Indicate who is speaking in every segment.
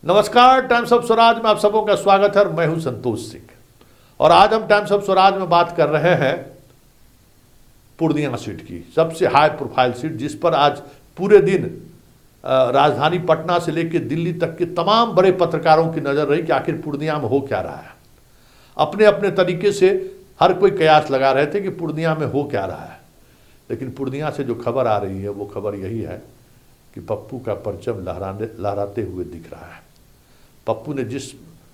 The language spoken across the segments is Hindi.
Speaker 1: नमस्कार, टाइम्स ऑफ स्वराज में आप सबों का स्वागत है। मैं हूं संतोष सिंह और आज हम टाइम्स ऑफ स्वराज में बात कर रहे हैं पूर्णिया सीट की, सबसे हाई प्रोफाइल सीट, जिस पर आज पूरे दिन राजधानी पटना से लेकर दिल्ली तक के तमाम बड़े पत्रकारों की नजर रही कि आखिर पूर्णिया में हो क्या रहा है। अपने अपने तरीके से हर कोई कयास लगा रहे थे कि पूर्णिया में हो क्या रहा है, लेकिन पूर्णिया से जो खबर आ रही है वो खबर यही है कि पप्पू का परचम लहराते हुए दिख रहा है। पप्पू ने जिस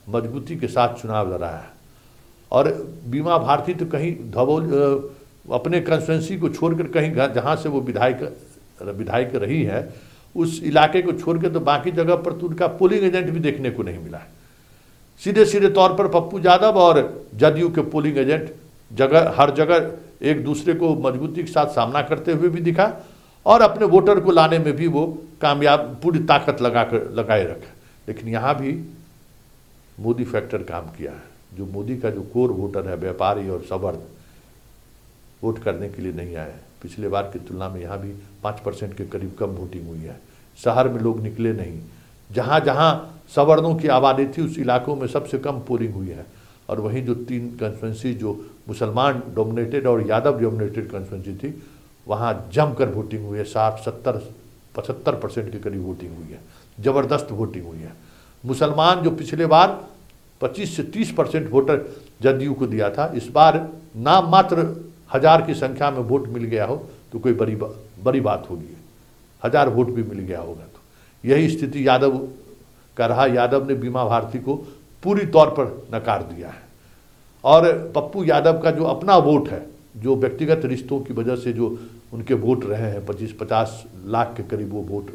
Speaker 1: मजबूती के साथ चुनाव लड़ा है, और बीमा भारती तो कहीं धवोल अपने कंस्टिट्यूंसी को छोड़कर कहीं जहां से वो विधायक रही है उस इलाके को छोड़ के तो बाकी जगह पर तो उनका पोलिंग एजेंट भी देखने को नहीं मिला है। सीधे सीधे तौर पर पप्पू यादव और जदयू के पोलिंग एजेंट हर जगह एक दूसरे को मजबूती के साथ सामना करते हुए भी दिखा और अपने वोटर को लाने में भी वो कामयाब पूरी ताकत लगाए रखे। लेकिन यहाँ भी मोदी फैक्टर काम किया है। जो मोदी का जो कोर वोटर है, व्यापारी और सवर्ण, वोट करने के लिए नहीं आए। पिछले बार की तुलना में यहाँ भी 5% के करीब कम वोटिंग हुई है। शहर में लोग निकले नहीं। जहाँ जहाँ सवर्णों की आबादी थी उस इलाकों में सबसे कम पोलिंग हुई है। और वहीं जो 3 कंस्टिट्यूंसी जो मुसलमान डोमिनेटेड और यादव डोमिनेटेड कंस्टिट्यूंसी थी, वहाँ जमकर वोटिंग हुई है। 60, 70, 75% के करीब वोटिंग हुई है। ज़बरदस्त वोटिंग हुई है। मुसलमान जो पिछले बार 25 से 30% वोटर जदयू को दिया था, इस बार नाम मात्र 1000 की संख्या में वोट मिल गया हो तो कोई बड़ी बात होगी। 1000 वोट भी मिल गया होगा तो यही स्थिति यादव का रहा। यादव ने बीमा भारती को पूरी तौर पर नकार दिया है। और पप्पू यादव का जो अपना वोट है, जो व्यक्तिगत रिश्तों की वजह से जो उनके वोट रहे हैं, 25-50 लाख के करीब वो वोट।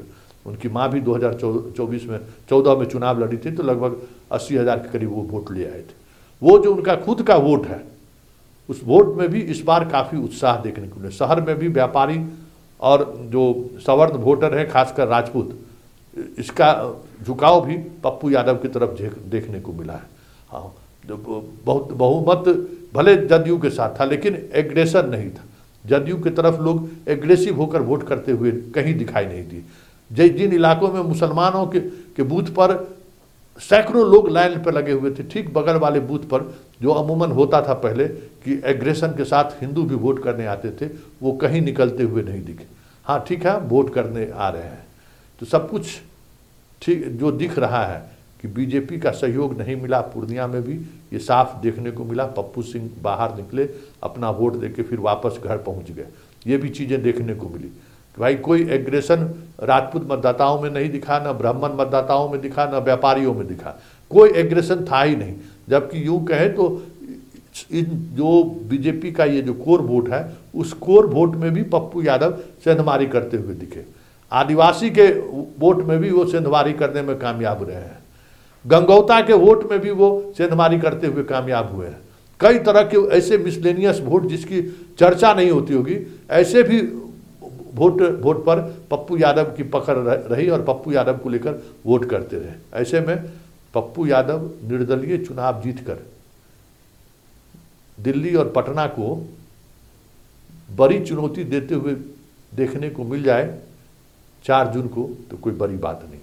Speaker 1: उनकी माँ भी 2014 में चुनाव लड़ी थी तो लगभग 80,000 के करीब वो वोट ले आए थे। वो जो उनका खुद का वोट है, उस वोट में भी इस बार काफ़ी उत्साह देखने को मिला। शहर में भी व्यापारी और जो सवर्ण वोटर है, खासकर राजपूत, इसका झुकाव भी पप्पू यादव की तरफ देखने को मिला है। हाँ, बहुत बहुमत भले जदयू के साथ था लेकिन एग्रेशन नहीं था। जदयू की तरफ लोग एग्रेसिव होकर वोट करते हुए कहीं दिखाई नहीं दिए। जिन इलाकों में मुसलमानों के बूथ पर सैकड़ों लोग लाइन पर लगे हुए थे, ठीक बगल वाले बूथ पर जो अमूमन होता था पहले कि एग्रेशन के साथ हिंदू भी वोट करने आते थे, वो कहीं निकलते हुए नहीं दिखे। हाँ ठीक है, वोट करने आ रहे हैं तो सब कुछ ठीक जो दिख रहा है कि बीजेपी का सहयोग नहीं मिला। पूर्णिया में भी ये साफ देखने को मिला। पप्पू सिंह बाहर निकले, अपना वोट देके फिर वापस घर पहुंच गए। ये भी चीज़ें देखने को मिली कि भाई कोई एग्रेशन राजपूत मतदाताओं में नहीं दिखा, न ब्राह्मण मतदाताओं में दिखा, न व्यापारियों में दिखा। कोई एग्रेशन था ही नहीं। जबकि यूँ कहें तो इन जो बीजेपी का ये जो कोर वोट है, उस कोर वोट में भी पप्पू यादव सेंधमारी करते हुए दिखे। आदिवासी के वोट में भी वो सेंधमारी करने में कामयाब रहे हैं। गंगौता के वोट में भी वो सेंधमारी करते हुए कामयाब हुए हैं। कई तरह के ऐसे मिसलेनियस वोट जिसकी चर्चा नहीं होती होगी, ऐसे भी वोट पर पप्पू यादव की पकड़ रही और पप्पू यादव को लेकर वोट करते रहे। ऐसे में पप्पू यादव निर्दलीय चुनाव जीतकर दिल्ली और पटना को बड़ी चुनौती देते हुए देखने को मिल जाए 4 जून को, तो कोई बड़ी बात नहीं।